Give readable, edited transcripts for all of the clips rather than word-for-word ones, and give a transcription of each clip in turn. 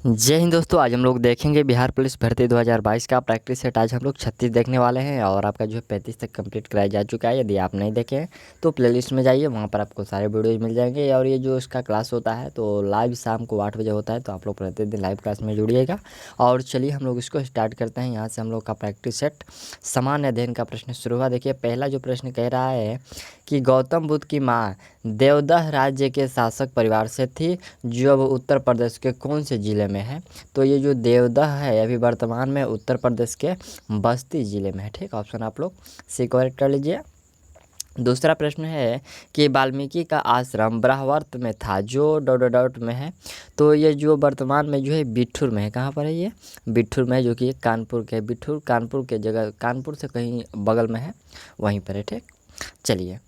जय हिंद दोस्तों, आज हम लोग देखेंगे बिहार पुलिस भर्ती 2022 का प्रैक्टिस सेट। आज हम लोग 36 देखने वाले हैं और आपका जो है 35 तक कंप्लीट कराया जा चुका है। यदि आप नहीं देखे हैं तो प्लेलिस्ट में जाइए, वहाँ पर आपको सारे वीडियोज मिल जाएंगे। और ये जो इसका क्लास होता है तो लाइव शाम को 8 बजे होता है, तो आप लोग प्रतिदिन लाइव क्लास में जुड़िएगा। और चलिए हम लोग इसको स्टार्ट करते हैं। यहाँ से हम लोग का प्रैक्टिस सेट सामान्य अध्ययन का प्रश्न शुरू हुआ। देखिए पहला जो प्रश्न कह रहा है कि गौतम बुद्ध की माँ देवदह राज्य के शासक परिवार से थी, जो अब उत्तर प्रदेश के कौन से ज़िले में है। तो ये जो देवदह है अभी वर्तमान में उत्तर प्रदेश के बस्ती ज़िले में है। ठीक, ऑप्शन आप लोग सी करेक्ट कर लीजिए। दूसरा प्रश्न है कि वाल्मीकि का आश्रम ब्रह्मवर्त में था, जो डॉट डॉट में है। तो ये जो वर्तमान में जो है बिठूर में है। कहाँ पर है ये? बिठूर में है, जो कि कानपुर के बिठूर, कानपुर के जगह, कानपुर से कहीं बगल में है, वहीं पर है। ठीक, चलिए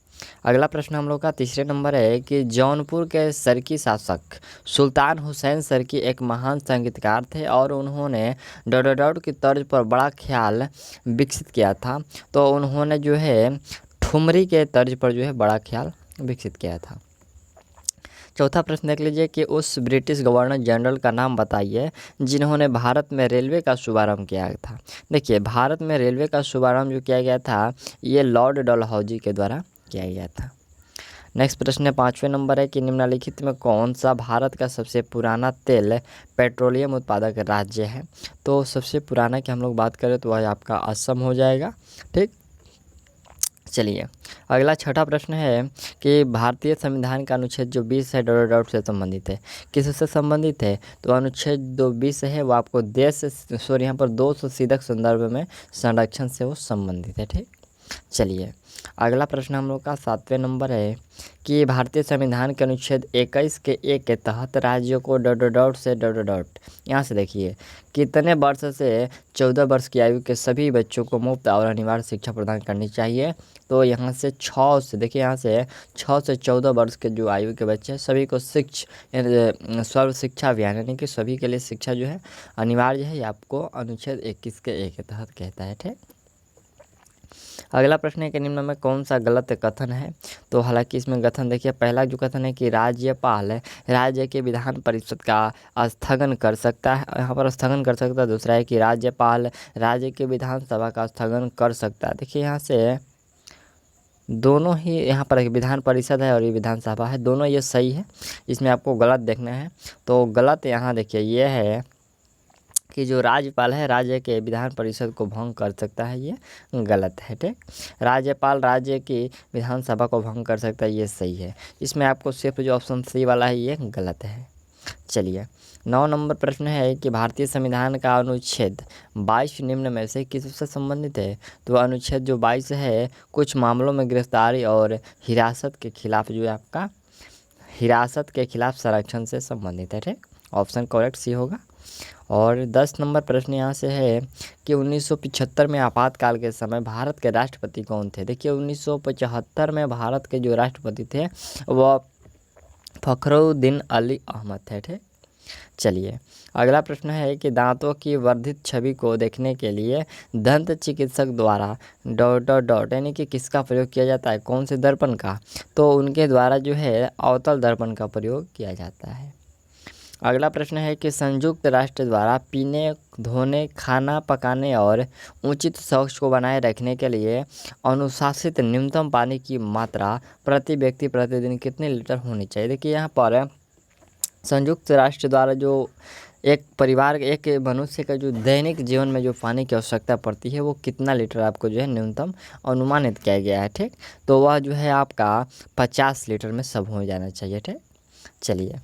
अगला प्रश्न हम लोग का तीसरे नंबर है कि जौनपुर के सरकी शासक सुल्तान हुसैन सरकी एक महान संगीतकार थे और उन्होंने डॉट डॉट की तर्ज पर बड़ा ख्याल विकसित किया था। तो उन्होंने जो है ठुमरी के तर्ज पर जो है बड़ा ख्याल विकसित किया था। चौथा प्रश्न देख लीजिए कि उस ब्रिटिश गवर्नर जनरल का नाम बताइए जिन्होंने भारत में रेलवे का शुभारंभ किया था। देखिए भारत में रेलवे का शुभारंभ जो किया गया था ये लॉर्ड डलहौजी के द्वारा किया गया था। नेक्स्ट प्रश्न है पाँचवें नंबर है कि निम्नलिखित में कौन सा भारत का सबसे पुराना तेल पेट्रोलियम उत्पादक राज्य है। तो सबसे पुराना की हम लोग बात करें तो वह आपका असम हो जाएगा। ठीक, चलिए अगला छठा प्रश्न है कि भारतीय संविधान का अनुच्छेद जो 20 है डॉट डॉट से संबंधित है। किससे संबंधित है? तो अनुच्छेद जो 20 है वो आपको देश सॉरी यहाँ पर 200 सीधक संदर्भ में संरक्षण से वो संबंधित है। ठीक, चलिए अगला प्रश्न हम लोग का सातवें नंबर है कि भारतीय संविधान के अनुच्छेद 21 के एक के तहत राज्यों को डॉट डॉट से डॉट डॉट यहाँ से देखिए कितने वर्ष से 14 वर्ष की आयु के सभी बच्चों को मुफ्त और अनिवार्य शिक्षा प्रदान करनी चाहिए। तो यहाँ से 6 से देखिए, यहाँ से 6 से 14 वर्ष के जो आयु के बच्चे हैं सभी को सर्व शिक्षा अभियान यानी कि सभी के लिए शिक्षा जो है अनिवार्य है। ये आपको अनुच्छेद 21 के एक के तहत कहता है। ठीक, अगला प्रश्न है कि निम्न में कौन सा गलत कथन है। तो हालांकि इसमें कथन देखिए, पहला जो कथन है कि राज्यपाल राज्य के विधान परिषद का स्थगन कर सकता है, यहाँ पर स्थगन कर सकता है। दूसरा है कि राज्यपाल राज्य के विधानसभा का स्थगन कर सकता है। देखिए यहाँ से दोनों ही, यहाँ पर विधान परिषद है और ये विधानसभा है, दोनों ये सही है, इसमें आपको गलत देखना है। तो गलत यहाँ देखिए ये है कि जो राज्यपाल है राज्य के विधान परिषद को भंग कर सकता है, ये गलत है। ठीक, राज्यपाल राज्य की विधानसभा को भंग कर सकता है, ये सही है। इसमें आपको सिर्फ जो ऑप्शन सी वाला है ये गलत है। चलिए 9 नंबर प्रश्न है कि भारतीय संविधान का अनुच्छेद 22 निम्न में से किससे संबंधित है। तो अनुच्छेद जो 22 है कुछ मामलों में गिरफ्तारी और हिरासत के खिलाफ जो है आपका हिरासत के खिलाफ संरक्षण से संबंधित है। ठीक, ऑप्शन करेक्ट सी होगा। और 10 नंबर प्रश्न यहाँ से है कि 1975 में आपातकाल के समय भारत के राष्ट्रपति कौन थे। देखिए 1975 में भारत के जो राष्ट्रपति थे वह फखरुद्दीन अली अहमद थे। ठीक, चलिए अगला प्रश्न है कि दांतों की वर्धित छवि को देखने के लिए दंत चिकित्सक द्वारा डॉट डॉट डॉट यानी कि किसका प्रयोग किया जाता है, कौन से दर्पण का। तो उनके द्वारा जो है अवतल दर्पण का प्रयोग किया जाता है। अगला प्रश्न है कि संयुक्त राष्ट्र द्वारा पीने, धोने, खाना पकाने और उचित शौच को बनाए रखने के लिए अनुशासित न्यूनतम पानी की मात्रा प्रति व्यक्ति प्रतिदिन कितने लीटर होनी चाहिए। देखिए यहाँ पर संयुक्त राष्ट्र द्वारा जो एक परिवार, एक मनुष्य का जो दैनिक जीवन में जो पानी की आवश्यकता पड़ती है वो कितना लीटर आपको जो है न्यूनतम अनुमानित किया गया है। ठीक, तो वह जो है आपका 50 लीटर में सब हो जाना चाहिए। ठीक, चलिए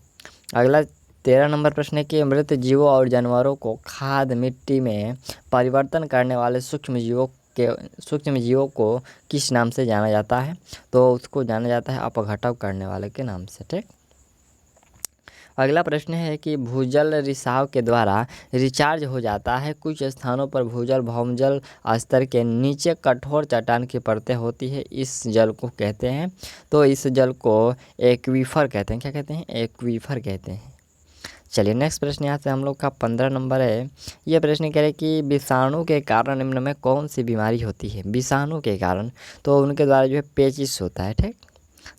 अगला 13 नंबर प्रश्न है कि मृत जीवों और जानवरों को खाद मिट्टी में परिवर्तन करने वाले सूक्ष्म जीवों को किस नाम से जाना जाता है। तो उसको जाना जाता है अपघटन करने वाले के नाम से। ठीक, अगला प्रश्न है कि भूजल रिसाव के द्वारा रिचार्ज हो जाता है। कुछ स्थानों पर भूजल भौमजल स्तर के नीचे कठोर चट्टान की परतें होती है, इस जल को कहते हैं। तो इस जल को एक्वीफर कहते हैं। क्या कहते हैं? एक्वीफर कहते हैं। चलिए नेक्स्ट प्रश्न यहाँ से हम लोग का 15 नंबर है। ये प्रश्न कह रहे कि विषाणु के कारण निम्न में कौन सी बीमारी होती है। विषाणु के कारण तो उनके द्वारा जो है पेचिश होता है। ठीक,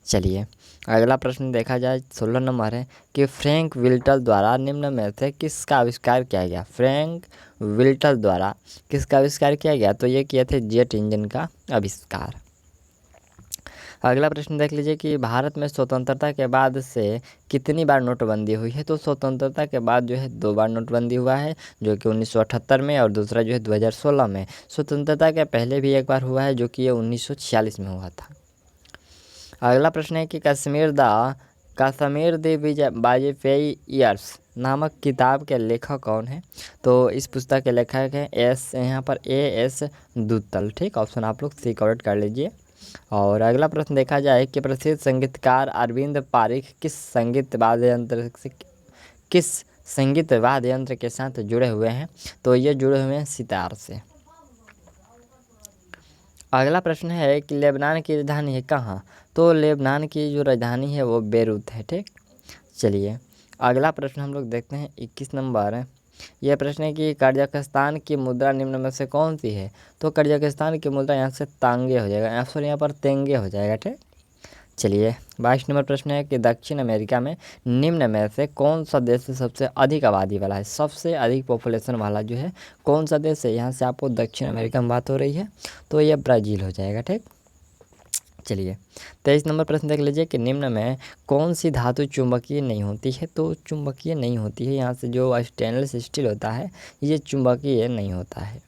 चलिए अगला प्रश्न देखा जाए 16 नंबर है कि फ्रैंक विल्टर द्वारा निम्न में से किसका आविष्कार किया गया। फ्रैंक विल्टर द्वारा किसका आविष्कार किया गया, तो ये किए थे जेट इंजन का आविष्कार। अगला प्रश्न देख लीजिए कि भारत में स्वतंत्रता के बाद से कितनी बार नोटबंदी हुई है। तो स्वतंत्रता के बाद जो है 2 बार नोटबंदी हुआ है, जो कि 1978 में और दूसरा जो है 2016 में। स्वतंत्रता के पहले भी एक बार हुआ है, जो कि ये 1946 में हुआ था। अगला प्रश्न है कि कश्मीर द वाजपेयी ईयर्स नामक किताब के लेखक कौन है। तो इस पुस्तक के लेखक हैं यहाँ पर A.S. दुत्तल। ठीक, ऑप्शन आप लोग सी करेक्ट कर लीजिए। और अगला प्रश्न देखा जाए कि प्रसिद्ध संगीतकार अरविंद पारिख किस संगीत वाद्य यंत्र के साथ जुड़े हुए हैं। तो ये जुड़े हुए हैं सितार से। अगला प्रश्न है कि लेबनान की राजधानी है कहाँ। तो लेबनान की जो राजधानी है वो बेरूत है। ठीक, चलिए अगला प्रश्न हम लोग देखते हैं 21 नंबर है। यह प्रश्न है कि कजाकिस्तान की मुद्रा निम्न में से कौन सी है। तो कजाकिस्तान की मुद्रा यहाँ से तांगे हो जाएगा, सॉरी यहाँ पर तेंगे हो जाएगा। ठीक, चलिए 22 नंबर प्रश्न है कि दक्षिण अमेरिका में निम्न में से कौन सा देश सबसे अधिक आबादी वाला है। सबसे अधिक पॉपुलेशन वाला जो है कौन सा देश है, यहाँ से आपको दक्षिण अमेरिका में बात हो रही है, तो यह ब्राज़ील हो जाएगा। ठीक, चलिए 23 नंबर प्रश्न देख लीजिए कि निम्न में कौन सी धातु चुंबकीय नहीं होती है। तो चुंबकीय नहीं होती है, यहाँ से जो स्टेनलेस स्टील होता है ये चुंबकीय नहीं होता है।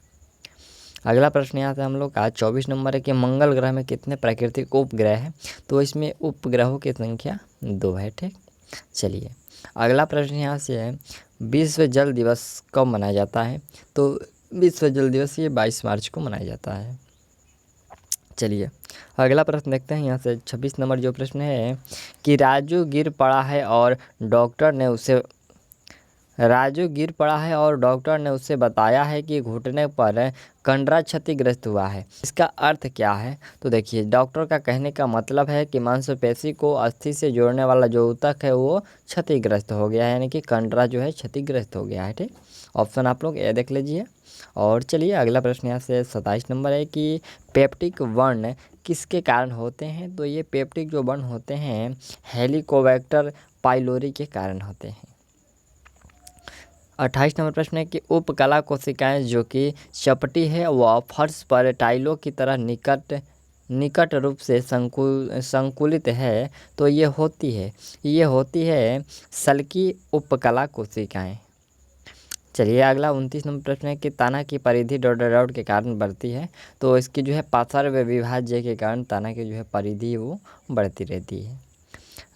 अगला प्रश्न यहाँ से हम लोग का 24 नंबर है कि मंगल ग्रह में कितने प्राकृतिक उपग्रह हैं। तो इसमें उपग्रहों की संख्या 2 है। ठीक, चलिए अगला प्रश्न यहाँ से है विश्व जल दिवस कब मनाया जाता है। तो विश्व जल दिवस ये 22 मार्च को मनाया जाता है। चलिए अगला प्रश्न देखते हैं यहाँ से 26 नंबर जो प्रश्न है कि राजू गिर पड़ा है और डॉक्टर ने उसे बताया है कि घुटने पर कंडरा क्षतिग्रस्त हुआ है। इसका अर्थ क्या है। तो देखिए डॉक्टर का कहने का मतलब है कि मांसपेशी को अस्थि से जोड़ने वाला जो ऊतक है वो क्षतिग्रस्त हो गया है, यानी कि कंडरा जो है क्षतिग्रस्त हो गया है। ठीक, ऑप्शन आप लोग ये देख लीजिए। और चलिए अगला प्रश्न यहाँ से 27 नंबर है कि पेप्टिक वर्ण किसके कारण होते हैं। तो ये पेप्टिक जो वर्ण होते हैं हेलिकोबैक्टर पाइलोरी के कारण होते हैं। 28 नंबर प्रश्न है कि उपकला कोशिकाएं जो कि चपटी है वह फर्श पर टाइलों की तरह निकट रूप से संकुलित है। तो ये होती है सल्की उपकला कोशिकाएं। चलिए अगला 29 नंबर प्रश्न है कि तना की परिधि डॉट के कारण बढ़ती है। तो इसकी जो है पार्श्व विभाज्य के कारण तना की जो है परिधि वो बढ़ती रहती है।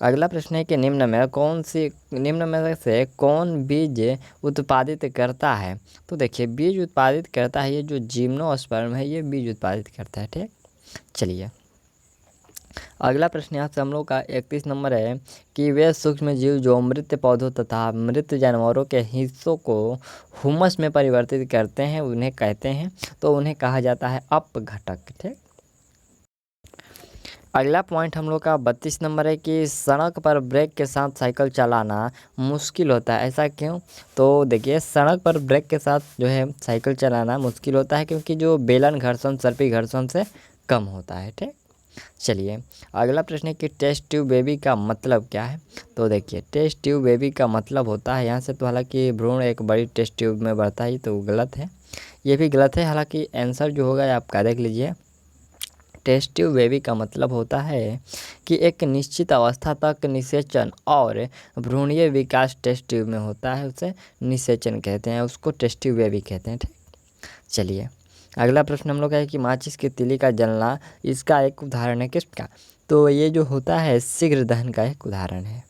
अगला प्रश्न है कि निम्न में से कौन बीज उत्पादित करता है। तो देखिए बीज उत्पादित करता है ये जो जिम्नोस्पर्म है, ये बीज उत्पादित करता है। ठीक, चलिए अगला प्रश्न यहाँ से हम लोग का 31 नंबर है कि वे सूक्ष्म जीव जो मृत पौधों तथा मृत जानवरों के हिस्सों को हुमस में परिवर्तित करते हैं उन्हें कहते हैं। तो उन्हें कहा जाता है अपघटक। ठीक, अगला पॉइंट हम लोग का 32 नंबर है कि सड़क पर ब्रेक के साथ साइकिल चलाना मुश्किल होता है, ऐसा क्यों। तो देखिए सड़क पर ब्रेक के साथ जो है साइकिल चलाना मुश्किल होता है क्योंकि जो बेलन घर्षण सर्पी घर्षण से कम होता है। ठीक, चलिए अगला प्रश्न है कि टेस्ट ट्यूब बेबी का मतलब क्या है। तो देखिए टेस्ट ट्यूब बेबी का मतलब होता है यहाँ से, तो हालांकि भ्रूण एक बड़ी टेस्ट ट्यूब में बढ़ता है तो गलत है, ये भी गलत है। हालांकि आंसर जो होगा आपका देख लीजिए। टेस्ट ट्यूब बेबी का मतलब होता है कि एक निश्चित अवस्था तक निषेचन और भ्रूणीय विकास टेस्ट ट्यूब में होता है, उसे निषेचन कहते हैं, उसको टेस्ट ट्यूब बेबी कहते हैं। ठीक, चलिए अगला प्रश्न हम लोग का है कि माचिस की तीली का जलना इसका एक उदाहरण है किसका। तो ये जो होता है शीघ्र दहन का एक उदाहरण है।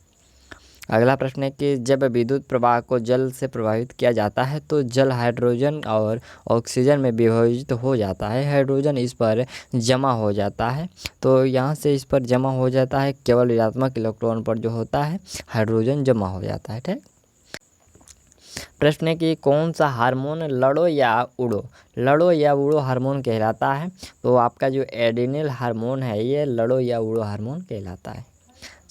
अगला प्रश्न है कि जब विद्युत प्रवाह को जल से प्रभावित किया जाता है तो जल हाइड्रोजन और ऑक्सीजन में विभाजित हो जाता है। हाइड्रोजन इस पर जमा हो जाता है, तो यहाँ से इस पर जमा हो जाता है, केवल ऋणात्मक इलेक्ट्रॉन पर जो होता है हाइड्रोजन जमा हो जाता है। ठीक, प्रश्न है कि कौन सा हार्मोन लड़ो या उड़ो हार्मोन कहलाता है। तो आपका जो एड्रिनल हार्मोन है ये लड़ो या उड़ो हार्मोन कहलाता है।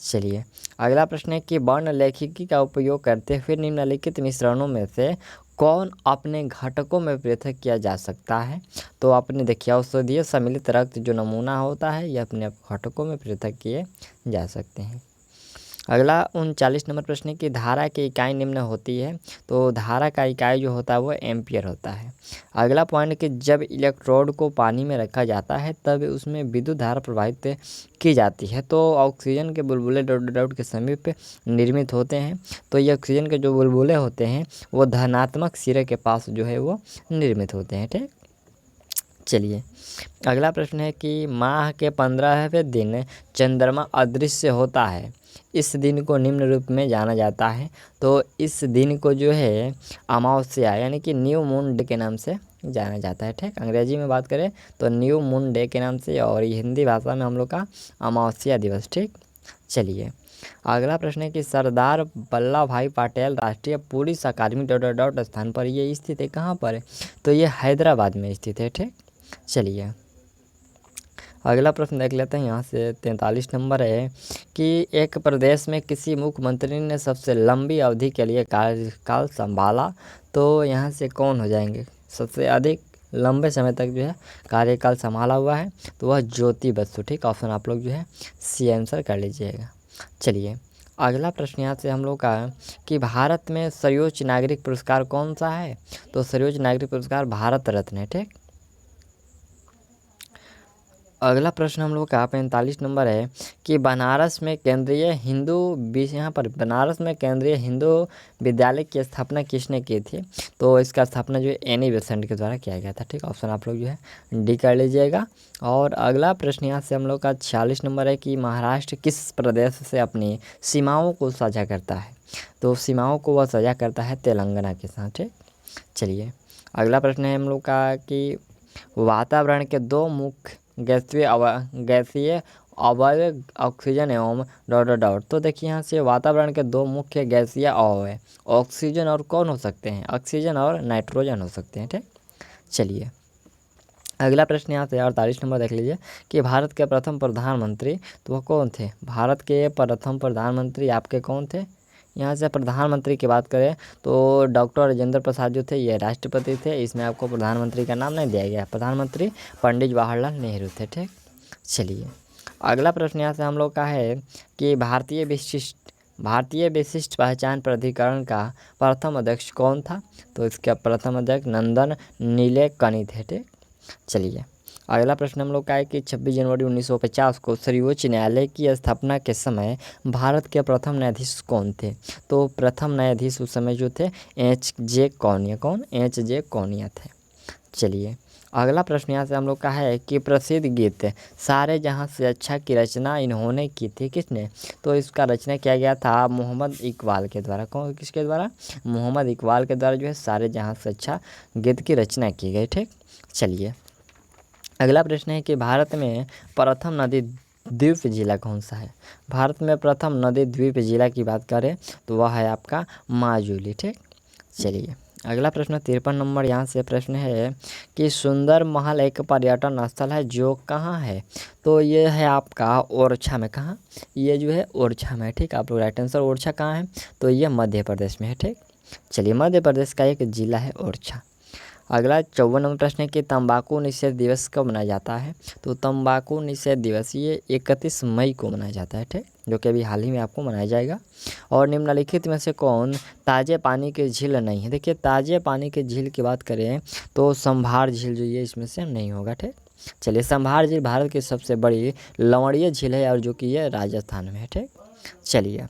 चलिए अगला प्रश्न है कि वर्ण लेखिकी का उपयोग करते हुए निम्नलिखित मिश्रणों में से कौन अपने घटकों में पृथक किया जा सकता है। तो आपने देखिए औषधीय सम्मिलित रक्त जो नमूना होता है ये अपने घटकों में पृथक किए जा सकते हैं। अगला 39 नंबर प्रश्न है कि धारा की इकाई निम्न होती है। तो धारा का इकाई जो होता है वो एम्पियर होता है। अगला पॉइंट कि जब इलेक्ट्रोड को पानी में रखा जाता है तब उसमें विद्युत धारा प्रवाहित की जाती है। तो ऑक्सीजन के बुलबुले डॉट डॉट डॉट के समीप निर्मित होते हैं। तो ये ऑक्सीजन के जो बुलबुले होते हैं वो धनात्मक सिरे के पास जो है वो निर्मित होते हैं। ठीक, चलिए अगला प्रश्न है कि माह के 15वें दिन चंद्रमा अदृश्य होता है। इस दिन को निम्न रूप में जाना जाता है। तो इस दिन को जो है अमावस्या यानी कि न्यू मून डे के नाम से जाना जाता है। ठीक, अंग्रेजी में बात करें तो न्यू मून डे के नाम से, और हिंदी भाषा में हम लोग का अमावस्या दिवस। ठीक, चलिए अगला प्रश्न है कि सरदार वल्लभ भाई पटेल राष्ट्रीय पुलिस अकादमी डॉट डॉट डॉट स्थान पर ये स्थित है। कहाँ पर है? तो ये हैदराबाद में स्थित है। ठीक, चलिए अगला प्रश्न देख लेते हैं। यहाँ से 43 नंबर है कि एक प्रदेश में किसी मुख्यमंत्री ने सबसे लंबी अवधि के लिए कार्यकाल संभाला। तो यहाँ से कौन हो जाएंगे? सबसे अधिक लंबे समय तक जो है कार्यकाल संभाला हुआ है तो वह ज्योति बसु। ठीक, ऑप्शन आप लोग जो है सी आंसर कर लीजिएगा। चलिए अगला प्रश्न यहाँ से हम लोग का कि भारत में सर्वोच्च नागरिक पुरस्कार कौन सा है? तो सर्वोच्च नागरिक पुरस्कार भारत रत्न है। ठीक, अगला प्रश्न हम लोग का 45 नंबर है कि बनारस में केंद्रीय हिंदू यहाँ पर बनारस में केंद्रीय हिंदू विद्यालय की स्थापना किसने की थी? तो इसका स्थापना जो है एनी बेसेंट के द्वारा किया गया था। ठीक, ऑप्शन आप लोग जो है डी कर लीजिएगा। और अगला प्रश्न यहाँ से हम लोग का 46 नंबर है कि महाराष्ट्र किस प्रदेश से अपनी सीमाओं को साझा करता है? तो सीमाओं को वह साझा करता है तेलंगाना के साथ। ठीक, चलिए अगला प्रश्न है हम लोग का कि वातावरण के दो मुख्य गैसीय अवयव ऑक्सीजन एवं डॉट डॉट डॉट। तो देखिए यहाँ से वातावरण के दो मुख्य गैसीय अवयव ऑक्सीजन और कौन हो सकते हैं? ऑक्सीजन और नाइट्रोजन हो सकते हैं। ठीक, चलिए अगला प्रश्न यहाँ से 48 नंबर देख लीजिए कि भारत के प्रथम प्रधानमंत्री तो वह कौन थे? भारत के प्रथम प्रधानमंत्री आपके कौन थे? यहाँ से प्रधानमंत्री की बात करें तो डॉक्टर राजेंद्र प्रसाद जो थे ये राष्ट्रपति थे। इसमें आपको प्रधानमंत्री का नाम नहीं दिया गया। प्रधानमंत्री पंडित जवाहरलाल नेहरू थे। ठीक, चलिए अगला प्रश्न यहाँ से हम लोग का है कि भारतीय विशिष्ट पहचान प्राधिकरण का प्रथम अध्यक्ष कौन था? तो इसका प्रथम अध्यक्ष नंदन नीलेकणी थे। ठीक, चलिए अगला प्रश्न हम लोग का है कि 26 जनवरी 1950 को सर्वोच्च न्यायालय की स्थापना के समय भारत के प्रथम न्यायाधीश कौन थे? तो प्रथम न्यायाधीश उस समय जो थे एच.जे. कौनिया। कौन? एच.जे. कौनिया थे। चलिए अगला प्रश्न यहाँ से हम लोग का है कि प्रसिद्ध गीत सारे जहाँ से अच्छा की रचना इन्होंने की थी। किसने? तो इसका रचना किया गया था मोहम्मद इकबाल के द्वारा। कौन? किसके द्वारा? मोहम्मद इकबाल के द्वारा जो है सारे जहाँ से अच्छा गीत की रचना की गई। ठीक, चलिए अगला प्रश्न है कि भारत में प्रथम नदी द्वीप जिला कौन सा है? भारत में प्रथम नदी द्वीप जिला की बात करें तो वह है आपका माजुली। ठीक, चलिए अगला प्रश्न 53 नंबर यहाँ से प्रश्न है कि सुंदर महल एक पर्यटन स्थल है जो कहाँ है? तो ये है आपका ओरछा में। कहाँ? ये जो है ओरछा में। ठीक, आप लोग राइट आंसर ओरछा कहाँ है? तो ये मध्य प्रदेश में है। ठीक, चलिए मध्य प्रदेश का एक जिला है ओरछा। अगला 54 नंबर प्रश्न है कि तंबाकू निषेध दिवस कब मनाया जाता है? तो तंबाकू निषेध दिवस ये 31 मई को मनाया जाता है। ठीक, जो कि अभी हाल ही में आपको मनाया जाएगा। और निम्नलिखित में से कौन ताजे पानी की झील नहीं है? देखिए ताजे पानी की झील की बात करें तो संभार झील जो ये इसमें से नहीं होगा। ठीक, चलिए संभार झील भारत की सबसे बड़ी लवणीय झील है और जो कि ये राजस्थान में है। ठीक, चलिए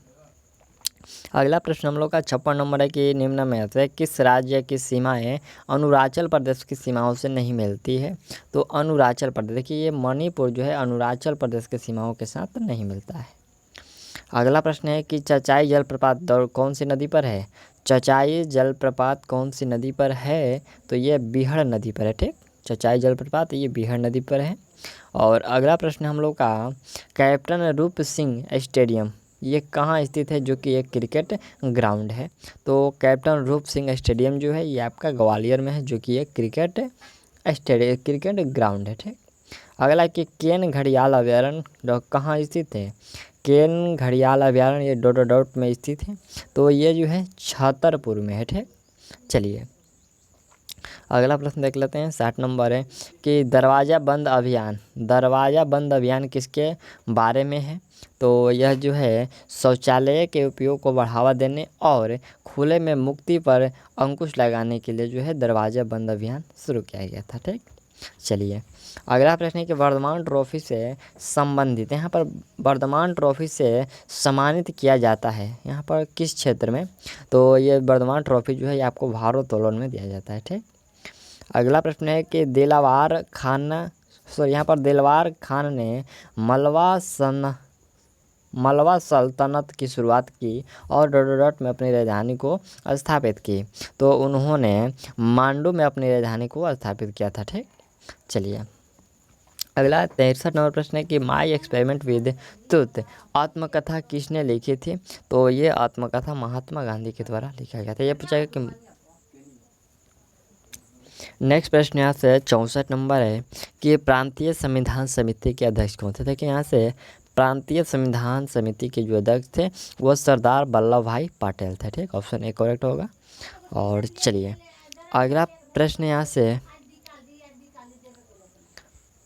अगला प्रश्न हम लोग का 56 नंबर है कि निम्न में से किस राज्य की सीमाएं अरुणाचल प्रदेश की सीमाओं से नहीं मिलती है? तो अरुणाचल प्रदेश, देखिए ये मणिपुर जो है अरुणाचल प्रदेश की सीमाओं के साथ नहीं मिलता है। अगला प्रश्न है कि चचाई जलप्रपात कौन सी नदी पर है? चचाई जलप्रपात कौन सी नदी पर है? तो ये बीहड़ नदी पर है। ठीक, चचाई जलप्रपात ये बीहड़ नदी पर है। और अगला प्रश्न हम लोग का कैप्टन रूप सिंह स्टेडियम ये कहाँ स्थित है? जो कि एक क्रिकेट ग्राउंड है। तो कैप्टन रूप सिंह स्टेडियम जो है ये आपका ग्वालियर में है जो कि एक क्रिकेट ग्राउंड है। ठीक, अगला कि केन घड़ियाल अभयारण्य कहाँ स्थित है? केन घड़ियाल अभयारण्य ये डॉट डॉट में स्थित है। तो ये जो है छतरपुर में है। ठीक, चलिए अगला प्रश्न देख लेते हैं 60 नंबर है कि दरवाज़ा बंद अभियान किसके बारे में है? तो यह जो है शौचालय के उपयोग को बढ़ावा देने और खुले में मुक्ति पर अंकुश लगाने के लिए जो है दरवाजा बंद अभियान शुरू किया गया था। ठीक, चलिए अगला प्रश्न है कि वर्धमान ट्रॉफी से संबंधित, यहाँ पर वर्धमान ट्रॉफी से सम्मानित किया जाता है यहाँ पर किस क्षेत्र में? तो ये वर्धमान ट्रॉफी जो है ये आपको भारोत्तोलन में दिया जाता है। ठीक, अगला प्रश्न है कि यहाँ पर दिलवार खान ने मलवा सल्तनत की शुरुआत की और डोडोडट में अपनी राजधानी को स्थापित की। तो उन्होंने मांडू में अपनी राजधानी को स्थापित किया था। ठीक, चलिए अगला 63 नंबर प्रश्न है कि माई एक्सपेरिमेंट विद ट्रुथ आत्मकथा किसने लिखी थी? तो ये आत्मकथा महात्मा गांधी के द्वारा लिखा गया था। ये पूछा कि नेक्स्ट प्रश्न यहाँ से 64 नंबर है कि प्रांतीय संविधान समिति के अध्यक्ष कौन थे? देखिए यहाँ से प्रांतीय संविधान समिति के जो अध्यक्ष थे वो सरदार वल्लभ भाई पटेल थे। ठीक, ऑप्शन ए करेक्ट होगा। और चलिए अगला प्रश्न यहाँ से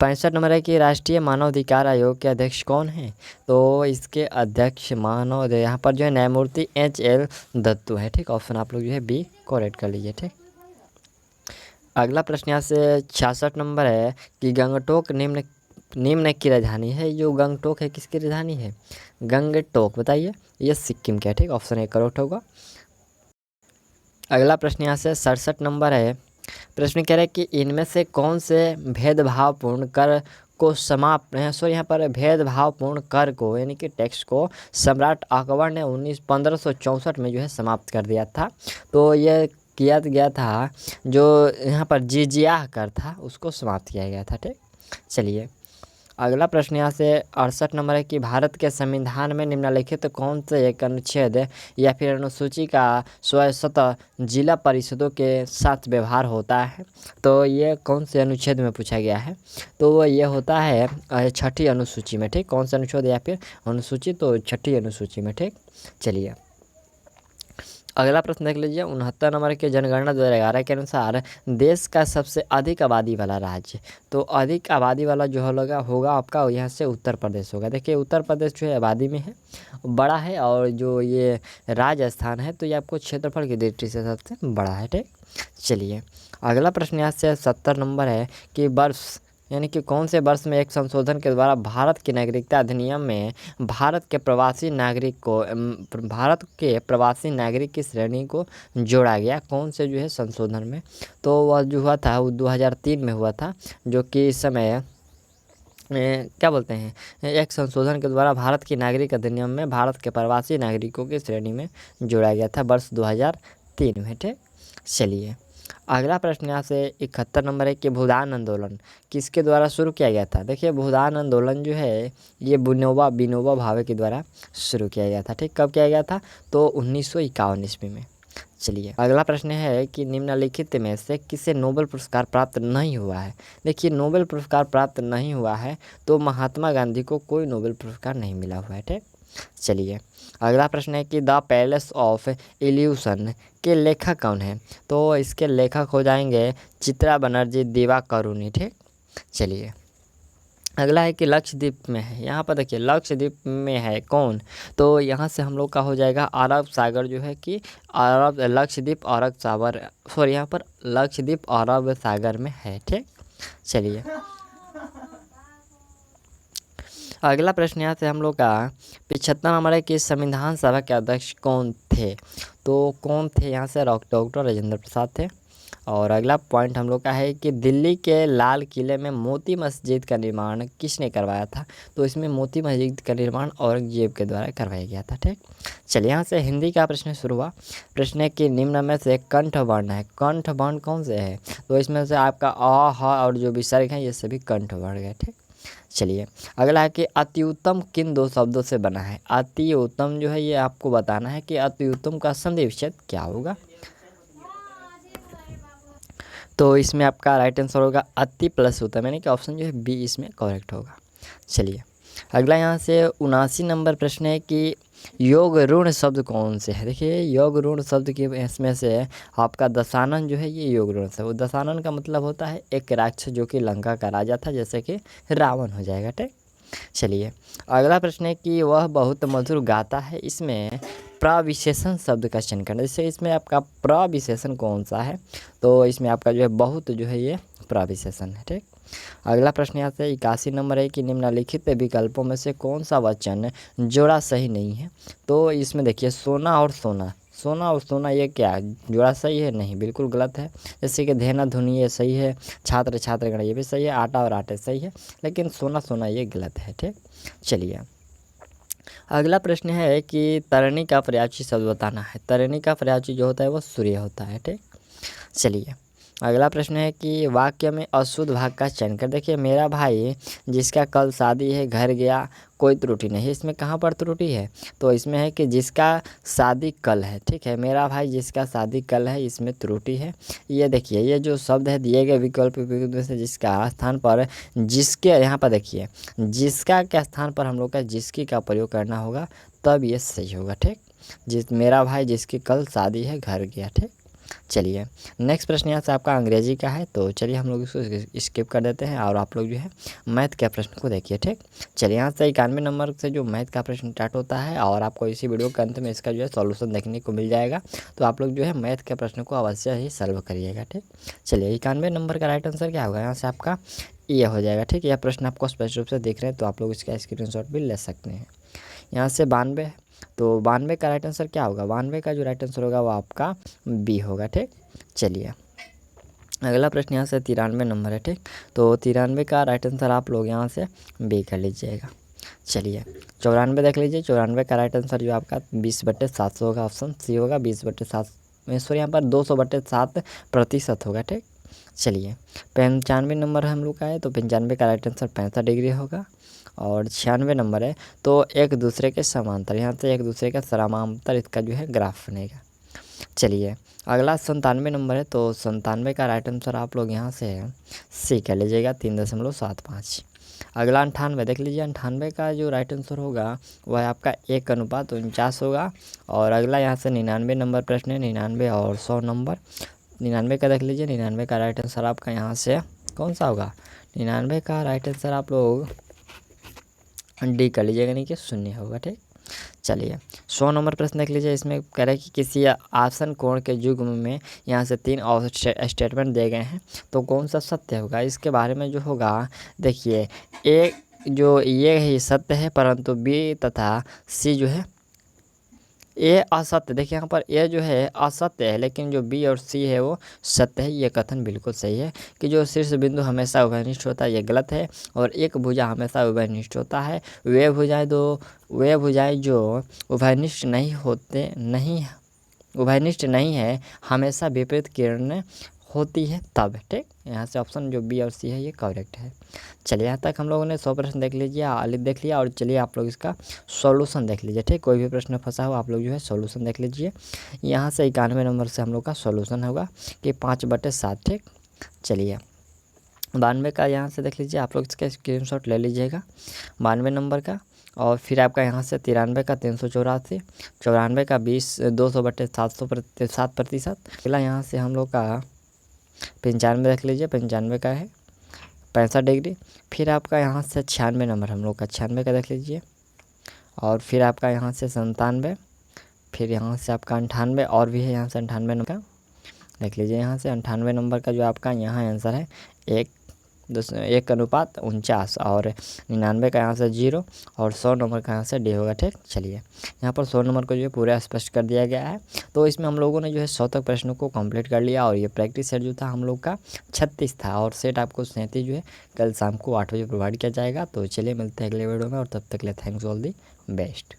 65 नंबर है कि राष्ट्रीय मानवाधिकार आयोग के अध्यक्ष कौन हैं? तो इसके अध्यक्ष यहाँ पर जो है न्यायमूर्ति HL दत्तू है। ठीक, ऑप्शन आप लोग जो है बी करेक्ट कर लीजिए। ठीक, अगला प्रश्न यहाँ से 66 नंबर है कि गंगटोक निम्न की राजधानी है। जो गंगटोक है किसकी राजधानी है? गंगटोक बताइए, ये सिक्किम का है। ठीक, ऑप्शन ए करेक्ट होगा। अगला प्रश्न यहाँ से 67 नंबर है, प्रश्न कह रहा है कि इनमें से कौन से भेदभावपूर्ण कर को यहाँ पर भेदभावपूर्ण कर को यानी कि टैक्स को सम्राट अकबर ने 1564 में जो है समाप्त कर दिया था। तो ये किया गया था जो यहाँ पर जिजिया कर था उसको समाप्त किया गया था। ठीक, चलिए अगला प्रश्न यहाँ से 68 नंबर है कि भारत के संविधान में निम्नलिखित कौन से एक अनुच्छेद या फिर अनुसूची का स्वतः जिला परिषदों के साथ व्यवहार होता है? तो ये कौन से अनुच्छेद में पूछा गया है? तो ये होता है छठी अनुसूची में। ठीक, कौन सा अनुच्छेद या फिर अनुसूची? तो छठी अनुसूची में। ठीक, चलिए अगला प्रश्न देख लीजिए 69 नंबर के जनगणना 2011 के अनुसार देश का सबसे अधिक आबादी वाला राज्य। तो अधिक आबादी वाला जो होगा आपका यहाँ से उत्तर प्रदेश होगा। देखिए उत्तर प्रदेश जो है आबादी में है बड़ा है और जो ये राजस्थान है तो ये आपको क्षेत्रफल की दृष्टि से सबसे बड़ा है। ठीक, चलिए अगला प्रश्न यहाँ से 70 नंबर है कि वर्ष यानी कि कौन से वर्ष में एक संशोधन के द्वारा भारत की नागरिकता अधिनियम में भारत के प्रवासी नागरिक की श्रेणी को जोड़ा गया? कौन से जो है संशोधन में? तो वह जो हुआ था वो 2003 में हुआ था, जो कि इस समय क्या बोलते हैं एक संशोधन के द्वारा भारत की नागरिक अधिनियम में भारत के प्रवासी नागरिकों की श्रेणी में जोड़ा गया था वर्ष 2003 में। ठीक, चलिए अगला प्रश्न यहाँ से 71 नंबर है कि भूदान आंदोलन किसके द्वारा शुरू किया गया था? देखिए भूदान आंदोलन जो है ये विनोबा भावे के द्वारा शुरू किया गया था। ठीक, कब किया गया था? तो 1951 ईस्वी में। चलिए अगला प्रश्न है कि निम्नलिखित में से किसे नोबेल पुरस्कार प्राप्त नहीं हुआ है? देखिए नोबेल पुरस्कार प्राप्त नहीं हुआ है तो महात्मा गांधी को कोई नोबेल पुरस्कार नहीं मिला हुआ है। ठीक, चलिए अगला प्रश्न है कि द पैलेस ऑफ इल्यूशन के लेखक कौन है? तो इसके लेखक हो जाएंगे चित्रा बनर्जी दिवाकरुणी। ठीक, चलिए अगला है कि लक्षद्वीप में है। यहाँ पर देखिए लक्षद्वीप में है कौन? तो यहाँ से हम लोग का हो जाएगा अरब सागर जो है कि लक्षद्वीप यहाँ पर लक्षद्वीप अरब सागर में है। ठीक, चलिए अगला प्रश्न यहाँ से हम लोग का 75 नंबर है कि संविधान सभा के अध्यक्ष कौन थे? तो कौन थे यहाँ से? डॉक्टर राजेंद्र प्रसाद थे। और अगला पॉइंट हम लोग का है कि दिल्ली के लाल किले में मोती मस्जिद का निर्माण किसने करवाया था? तो इसमें मोती मस्जिद का निर्माण औरंगजेब के द्वारा करवाया गया था। ठीक, चलिए यहाँ से हिंदी का प्रश्न शुरू हुआ। प्रश्न है कि निम्न में से कंठ वर्ण है, कंठ वर्ण कौन से है? तो इसमें से आपका अ ह और जो विसर्ग है ये सभी कंठ वर्ण है। ठीक, चलिए अगला है कि अति उत्तम किन दो शब्दों से बना है? अति उत्तम जो है ये आपको बताना है कि अति उत्तम का संधि विच्छेद क्या होगा। तो इसमें आपका राइट आंसर होगा अति प्लस उत्तम, यानी कि ऑप्शन जो है बी इसमें करेक्ट होगा। चलिए अगला यहाँ से 79 नंबर प्रश्न है कि योग ऋण शब्द कौन से है? देखिए योग ऋण शब्द के इसमें से आपका दशानन जो है ये योग ऋण से, वो दशानन का मतलब होता है एक राक्षस जो कि लंका का राजा था, जैसे कि रावण हो जाएगा। ठीक, चलिए अगला प्रश्न है कि वह बहुत मधुर गाता है, इसमें प्रविशेषण शब्द का चयन करना। जैसे इसमें आपका प्रविशेषण कौन सा है, तो इसमें आपका जो है बहुत जो है ये प्रविशेषण है। ठीक, अगला प्रश्न यहाँ से 81 नंबर है कि निम्नलिखित विकल्पों में से कौन सा वचन जोड़ा सही नहीं है। तो इसमें देखिए सोना और सोना, सोना और सोना ये क्या है, जोड़ा सही है? नहीं, बिल्कुल गलत है। जैसे कि धेना धुनी ये सही है, छात्र छात्रगण ये भी सही है, आटा और आटे सही है, लेकिन सोना सोना ये गलत है। ठीक, चलिए अगला प्रश्न है कि तरणी का पर्यायवाची शब्द बताना है। तरणी का पर्यायवाची जो होता है वो सूर्य होता है। ठीक, चलिए अगला प्रश्न है कि वाक्य में अशुद्ध भाग का चयन कर। देखिए मेरा भाई जिसका कल शादी है घर गया, कोई त्रुटि नहीं। इसमें कहाँ पर त्रुटि है, तो इसमें है कि जिसका शादी कल है। ठीक है, मेरा भाई जिसका शादी कल है, इसमें त्रुटि है। ये देखिए ये जो शब्द है दिए गए विकल्प में से जिसका स्थान पर जिसके, यहाँ पर देखिए जिसका के स्थान पर हम लोग का जिसकी का प्रयोग करना होगा, तब ये सही होगा। ठीक, मेरा भाई जिसकी कल शादी है घर गया। ठीक, चलिए नेक्स्ट प्रश्न यहाँ से आपका अंग्रेजी का है, तो चलिए हम लोग इसको स्किप कर देते हैं और आप लोग जो है मैथ के प्रश्न को देखिए। ठीक, चलिए यहाँ से 91 नंबर से जो मैथ का प्रश्न स्टार्ट होता है और आपको इसी वीडियो के अंत में इसका जो है सॉल्यूशन देखने को मिल जाएगा। तो आप लोग जो है मैथ के प्रश्न को अवश्य ही सॉल्व करिएगा। ठीक, चलिए 91 नंबर का राइट आंसर क्या होगा, यहाँ से आपका ये हो जाएगा। ठीक, यह प्रश्न आपको स्पष्ट रूप से देख रहे हैं तो आप लोग इसका स्क्रीनशॉट भी ले सकते हैं। यहाँ से 92, तो 92 का राइट आंसर क्या होगा, 92 का जो राइट आंसर होगा वो आपका बी होगा। ठीक, चलिए अगला प्रश्न यहाँ से 93 नंबर है। ठीक, तो 93 का राइट आंसर आप लोग यहाँ से बी कर लीजिएगा। चलिए 94 देख लीजिए, 94 का राइट आंसर जो आपका 20/700 होगा, ऑप्शन सी होगा। 20/7 सॉरी यहाँ पर 200/7% होगा। ठीक, चलिए 95 नंबर हम लोग का है, तो 95 का राइट आंसर 65 डिग्री होगा। और 96 नंबर है, तो एक दूसरे के समांतर, यहाँ से एक दूसरे के समांतर इसका जो है ग्राफ बनेगा। चलिए अगला 97 नंबर है, तो 97 का राइट आंसर आप लोग यहाँ से सी कर लीजिएगा, 3.75। अगला 98 देख लीजिए, 98 का जो राइट आंसर होगा वह आपका 1:49 होगा। और अगला यहाँ से 99 नंबर प्रश्न है, 99 और 100 नंबर। 99 का देख लीजिए, 99 का राइट आंसर आपका यहाँ से कौन सा होगा, 99 का राइट आंसर आप लोग डी कर लीजिएगा, नहीं कि शून्य होगा। ठीक, चलिए 100 नंबर प्रश्न देख लीजिए। इसमें कह रहा है कि किसी आसन कोण के युग्म में यहाँ से 3 और स्टेटमेंट दिए गए हैं, तो कौन सा सत्य होगा। इसके बारे में जो होगा देखिए, ए जो ये ही सत्य है, परंतु बी तथा सी जो है ए असत्य। देखिए यहाँ पर ए जो है असत्य है, लेकिन जो बी और सी है वो सत्य है। ये कथन बिल्कुल सही है कि जो शीर्ष बिंदु हमेशा उभयनिष्ठ होता है, ये गलत है। और एक भुजा हमेशा उभयनिष्ठ होता है। वे भुजाएं जो उभयनिष्ठ नहीं है हमेशा विपरीत किरण होती है तब। ठीक, यहाँ से ऑप्शन जो बी और सी है ये करेक्ट है। चलिए यहाँ तक हम लोगों ने 100 प्रश्न देख लीजिए, देख लिया। और चलिए आप लोग इसका सॉल्यूशन देख लीजिए। ठीक, कोई भी प्रश्न फंसा हो आप लोग जो है सॉल्यूशन देख लीजिए। यहाँ से 91 नंबर से हम लोग का सॉल्यूशन होगा कि 5/7। ठीक, चलिए 92 का यहाँ से देख लीजिए, आप लोग इसका स्क्रीनशॉट ले लीजिएगा 92 नंबर का। और फिर आपका यहाँ से 93 का 384, 94 का 200/700 अगला यहाँ से हम लोग का 95 देख लीजिए, 95 का है 65 डिग्री। फिर आपका यहाँ से 96 नंबर हम लोग का 96 का देख लीजिए। और फिर आपका यहाँ से 97, फिर यहाँ से आपका 98 और भी है यहाँ से 98 नंबर का देख लीजिए। यहाँ से 98 नंबर का जो आपका यहाँ आंसर है 1:49 और 99 का यहाँ से 0 और 100 नंबर का यहाँ से डी होगा। ठीक, चलिए यहाँ पर 100 नंबर को जो है पूरा स्पष्ट कर दिया गया है। तो इसमें हम लोगों ने जो है 100 तक प्रश्नों को कंप्लीट कर लिया। और ये प्रैक्टिस सेट जो था हम लोग का 36 था, और सेट आपको 37 जो है कल शाम को 8 बजे प्रोवाइड किया जाएगा। तो चलिए मिलते हैं अगले वीडियो में, और तब तक के लिए थैंक्स ऑल दी बेस्ट।